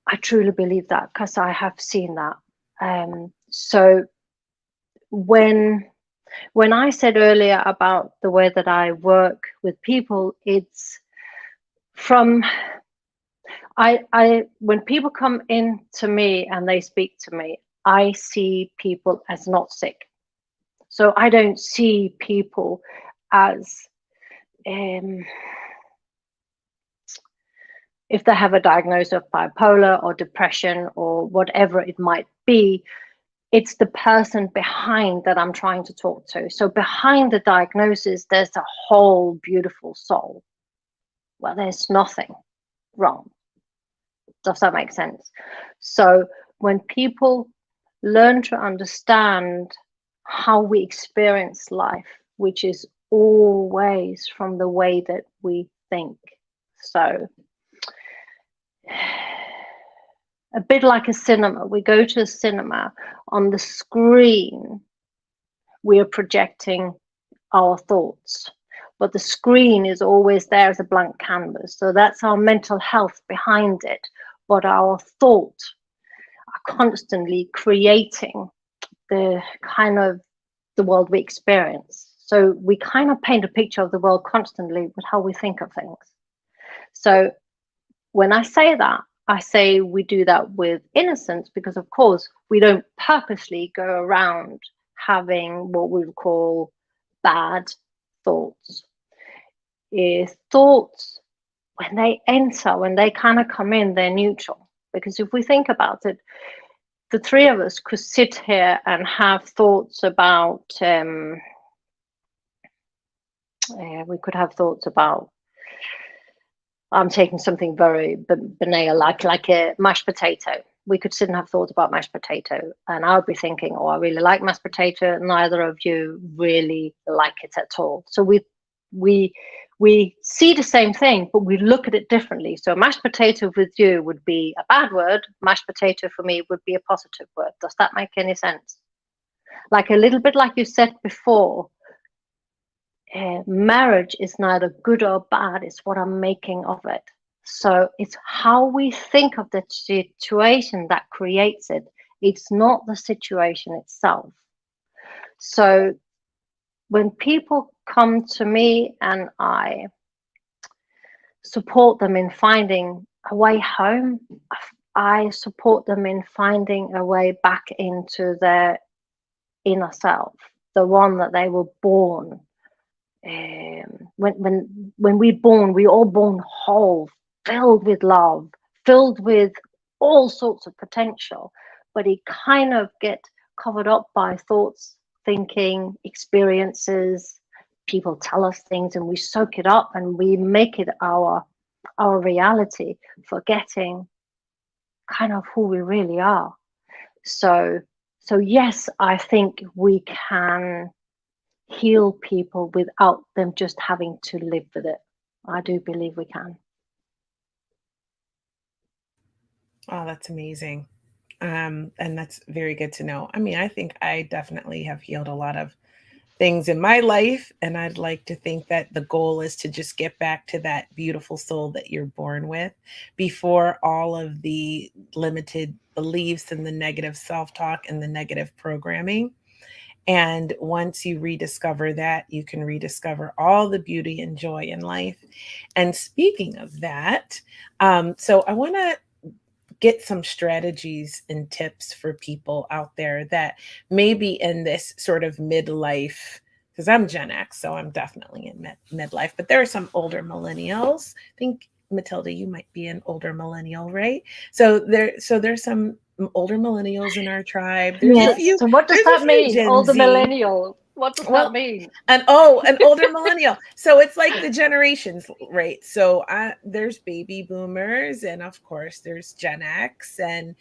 I truly believe that because I have seen that. So when I said earlier about the way that I work with people, it's from I when people come in to me and they speak to me, I see people as not sick. So I don't see people as um, if they have a diagnosis of bipolar or depression or whatever it might be, it's the person behind that I'm trying to talk to. So behind the diagnosis, there's a whole beautiful soul. Well, there's nothing wrong. Does that make sense? So when people learn to understand how we experience life, which is always from the way that we think. So a bit like a cinema, we go to a cinema, on the screen, we are projecting our thoughts, but the screen is always there as a blank canvas. So that's our mental health behind it. But our thoughts are constantly creating the kind of the world we experience. So we kind of paint a picture of the world constantly with how we think of things. So when I say that, I say we do that with innocence because, of course, we don't purposely go around having what we would call bad thoughts. Thoughts, when they kind of come in, they're neutral. Because if we think about it, the three of us could sit here and have thoughts about, we could have thoughts about, I'm taking something very banal, like a mashed potato. We could sit and have thoughts about mashed potato, and I would be thinking, "Oh, I really like mashed potato." Neither of you really like it at all. So we see the same thing, but we look at it differently. So mashed potato with you would be a bad word. Mashed potato for me would be a positive word. Does that make any sense? Like a little bit like you said before, marriage is neither good or bad, it's what I'm making of it. So it's how we think of the situation that creates it. It's not the situation itself. So when people come to me and I support them in finding a way home, I support them in finding a way back into their inner self, the one that they were born. When we're born, we're all born whole, filled with love, filled with all sorts of potential, but it kind of get covered up by thoughts, thinking, experiences. People tell us things, and we soak it up, and we make it our reality, forgetting kind of who we really are. So yes, I think we can heal people without them just having to live with it. I do believe we can. Oh, that's amazing. And that's very good to know. I mean, I think I definitely have healed a lot of things in my life. And I'd like to think that the goal is to just get back to that beautiful soul that you're born with before all of the limited beliefs and the negative self talk and the negative programming. And once you rediscover that, you can rediscover all the beauty and joy in life. And speaking of that, so I want to get some strategies and tips for people out there that maybe in this sort of midlife, because I'm Gen X, so I'm definitely in midlife, but there are some older millennials. I think Matilda, you might be an older millennial, right? So there's some older millennials in our tribe. Yes. So what does There's a that few mean? Gen All the Z. millennial. What does that Well, mean? an older millennial. So it's like the generations, right? So there's baby boomers, and of course there's Gen X, and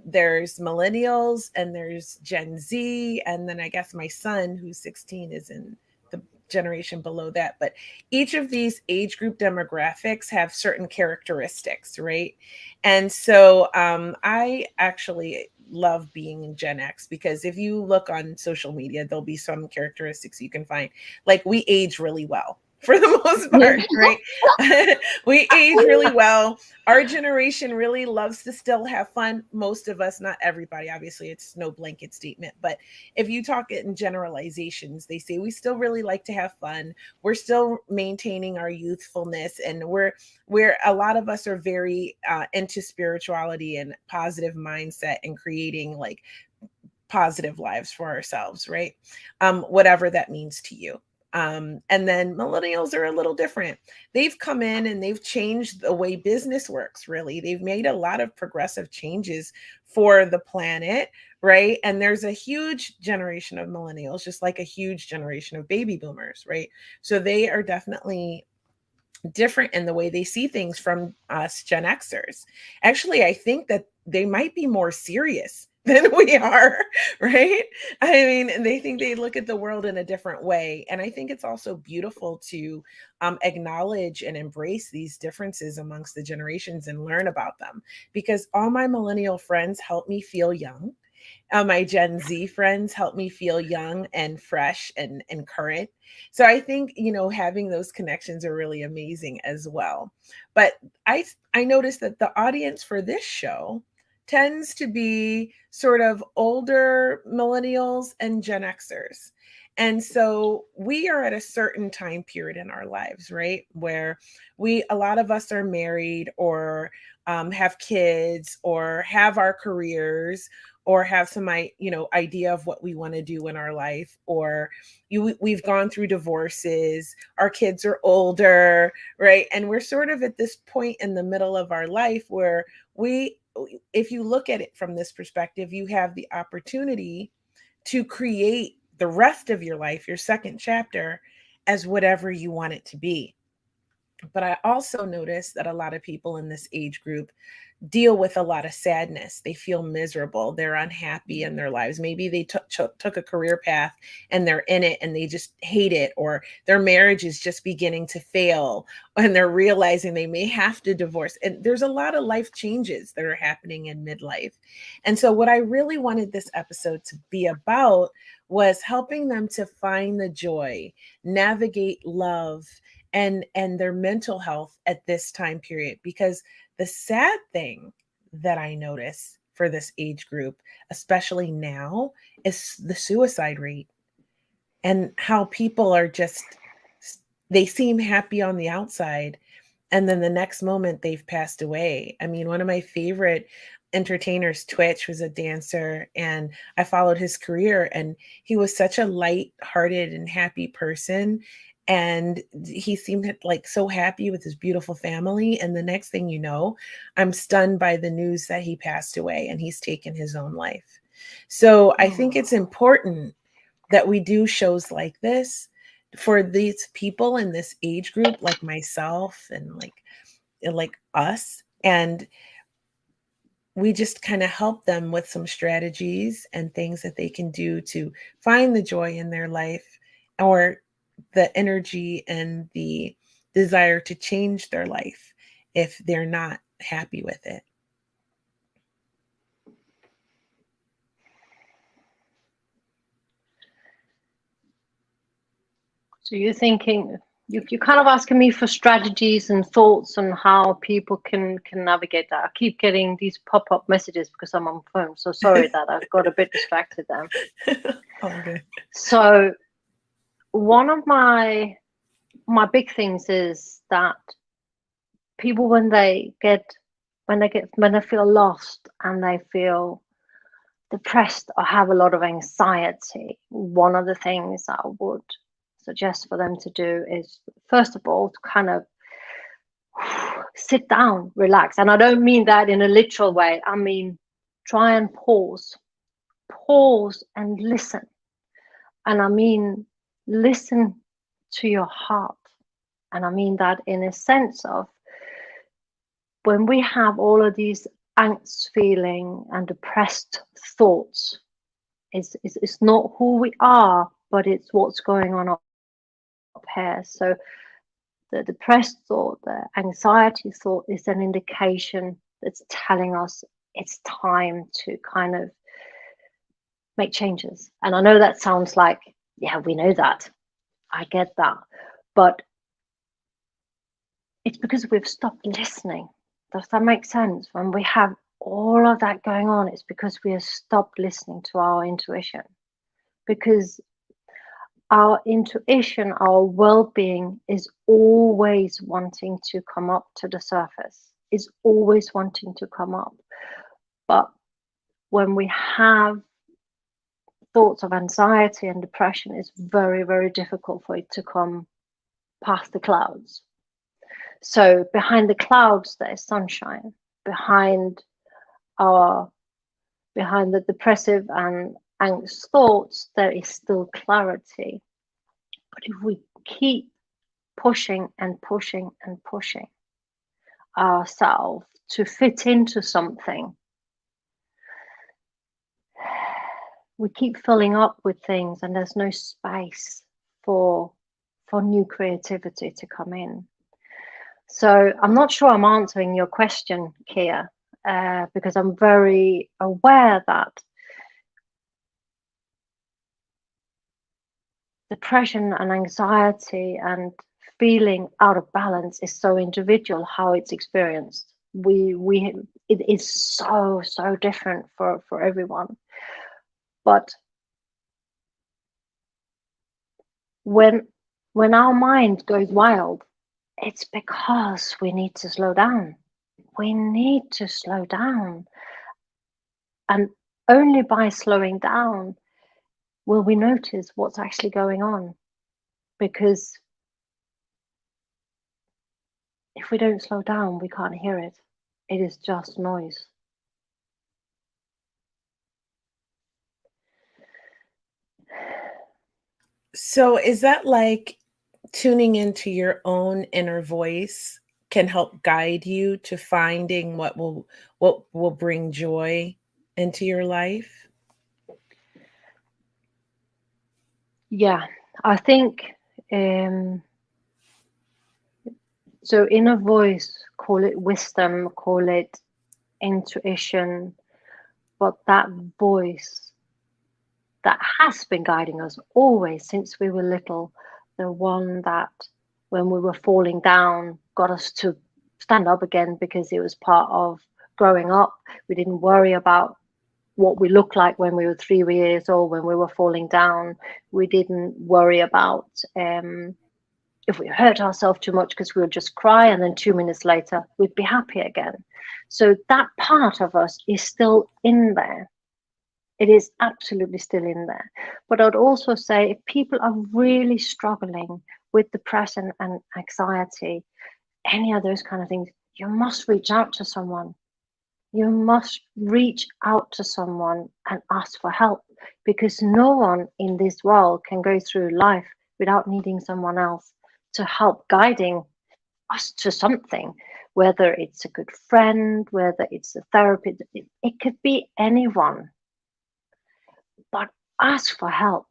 there's millennials, and there's Gen Z, and then I guess my son, who's 16, is in the generation below that. But each of these age group demographics have certain characteristics, right? And so I actually love being in Gen X because if you look on social media, there'll be some characteristics you can find. Like we age really well. for the most Yeah. part, right? We age really well. Our generation really loves to still have fun. Most of us, not everybody, obviously, it's no blanket statement. But if you talk it in generalizations, they say we still really like to have fun. We're still maintaining our youthfulness, and we're a lot of us are very into spirituality and positive mindset and creating like positive lives for ourselves, right? Whatever that means to you. And then millennials are a little different. They've come in and they've changed the way business works, really. They've made a lot of progressive changes for the planet, right? And there's a huge generation of millennials, just like a huge generation of baby boomers, right? So they are definitely different in the way they see things from us Gen Xers. Actually, I think that they might be more serious than we are, right? I mean, they think they look at the world in a different way. And I think it's also beautiful to acknowledge and embrace these differences amongst the generations and learn about them, because all my millennial friends help me feel young. My Gen Z friends help me feel young and fresh and current. So I think, having those connections are really amazing as well. But I noticed that the audience for this show tends to be sort of older millennials and Gen Xers. And so we are at a certain time period in our lives, right? Where a lot of us are married or have kids or have our careers or have some idea of what we want to do in our life, or we've gone through divorces, our kids are older, right? And we're sort of at this point in the middle of our life where if you look at it from this perspective, you have the opportunity to create the rest of your life, your second chapter, as whatever you want it to be. But I also noticed that a lot of people in this age group deal with a lot of sadness. They feel miserable. They're unhappy in their lives. Maybe they took a career path and they're in it and they just hate it, or their marriage is just beginning to fail and they're realizing they may have to divorce. And there's a lot of life changes that are happening in midlife. And so what I really wanted this episode to be about was helping them to find the joy, navigate love, and their mental health at this time period. Because the sad thing that I notice for this age group, especially now, is the suicide rate, and how people are just, they seem happy on the outside, and then the next moment they've passed away. I mean, one of my favorite entertainers, Twitch, was a dancer, and I followed his career, and he was such a light-hearted and happy person, and he seemed like so happy with his beautiful family. And the next thing you know, I'm stunned by the news that he passed away and he's taken his own life. So I think it's important that we do shows like this for these people in this age group, like myself and like us, and we just kind of help them with some strategies and things that they can do to find the joy in their life, or the energy and the desire to change their life if they're not happy with it. So you're thinking, you're kind of asking me for strategies and thoughts on how people can navigate that. I keep getting these pop-up messages because I'm on phone. So sorry that I got a bit distracted then. Oh, good. So one of my big things is that people, when they feel lost and they feel depressed or have a lot of anxiety, one of the things I would suggest for them to do is, first of all, to kind of sit down, relax. And I don't mean that in a literal way. I mean, try and pause and listen. And I mean, listen to your heart. And I mean that in a sense of, when we have all of these angst feeling and depressed thoughts, it's not who we are, but it's what's going on up here. So the depressed thought, the anxiety thought, is an indication that's telling us it's time to kind of make changes. And I know that sounds like, yeah, we know that. I get that. But it's because we've stopped listening. Does that make sense? When we have all of that going on, it's because we have stopped listening to our intuition. Because our intuition, our well-being is always wanting to come up to the surface, is always wanting to come up. But when we have thoughts of anxiety and depression, it's very, very difficult for it to come past the clouds. So behind the clouds, there's sunshine. Behind our behind the depressive and anxious thoughts, there is still clarity. But if we keep pushing and pushing and pushing ourselves to fit into something, we keep filling up with things and there's no space for new creativity to come in. So I'm not sure I'm answering your question, Kia, because I'm very aware that depression and anxiety and feeling out of balance is so individual how it's experienced. It is so different for everyone. But when our mind goes wild, it's because we need to slow down. We need to slow down. And only by slowing down will we notice what's actually going on. Because if we don't slow down, we can't hear it. It is just noise. So is that like tuning into your own inner voice can help guide you to finding what will bring joy into your life? Yeah, I think so. Inner voice, call it wisdom, call it intuition, but that voice that has been guiding us always since we were little, the one that when we were falling down got us to stand up again because it was part of growing up. We didn't worry about what we looked like when we were 3 years old, when we were falling down. We didn't worry about if we hurt ourselves too much because we would just cry and then 2 minutes later we'd be happy again. So that part of us is still in there. It is absolutely still in there. But I'd also say if people are really struggling with depression and anxiety, any of those kind of things, you must reach out to someone. You must reach out to someone and ask for help, because no one in this world can go through life without needing someone else to help guiding us to something, whether it's a good friend, whether it's a therapist, it could be anyone. But ask for help.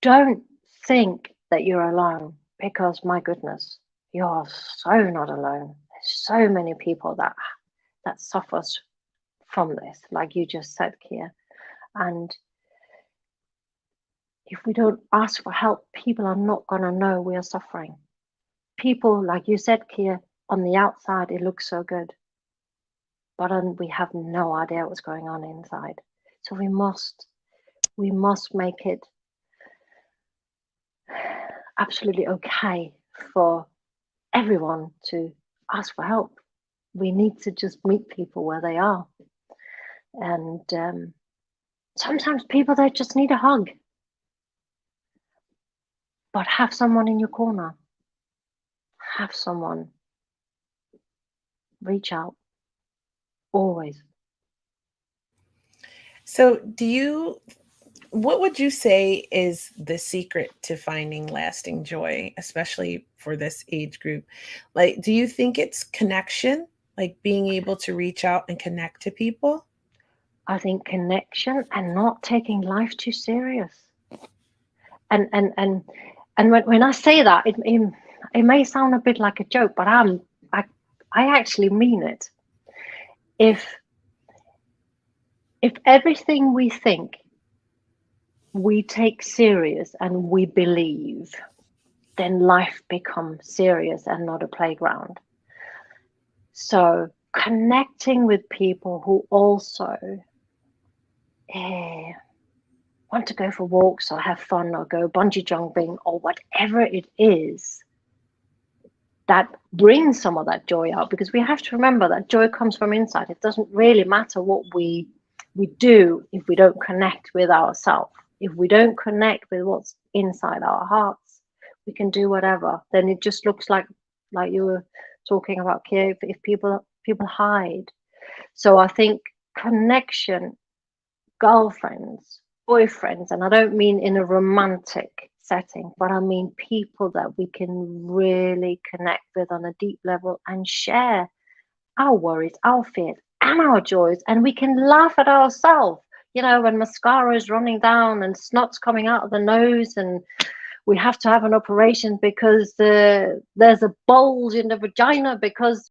Don't think that you're alone, because my goodness, you're so not alone. There's so many people that suffers from this, like you just said, Kia. And if we don't ask for help, people are not going to know we are suffering. People, like you said, Kia, on the outside, it looks so good, but we have no idea what's going on inside. So we must make it absolutely okay for everyone to ask for help. We need to just meet people where they are. And sometimes people, they just need a hug. But have someone in your corner. Have someone. Reach out. Always. So what would you say is the secret to finding lasting joy, especially for this age group? Like, do you think it's connection, like being able to reach out and connect to people? I think connection and not taking life too serious. And when I say that, it may sound a bit like a joke, but I actually mean it. If everything we think we take serious and we believe, then life becomes serious and not a playground. So connecting with people who also want to go for walks or have fun or go bungee jumping or whatever it is that brings some of that joy out, because we have to remember that joy comes from inside. It doesn't really matter what we do if we don't connect with ourselves. If we don't connect with what's inside our hearts, we can do whatever. Then it just looks like you were talking about, Kia, if people hide. So I think connection, girlfriends, boyfriends, and I don't mean in a romantic setting, but I mean people that we can really connect with on a deep level and share our worries, our fears, and our joys, and we can laugh at ourselves. You know, when mascara is running down and snot's coming out of the nose, and we have to have an operation because there's a bulge in the vagina because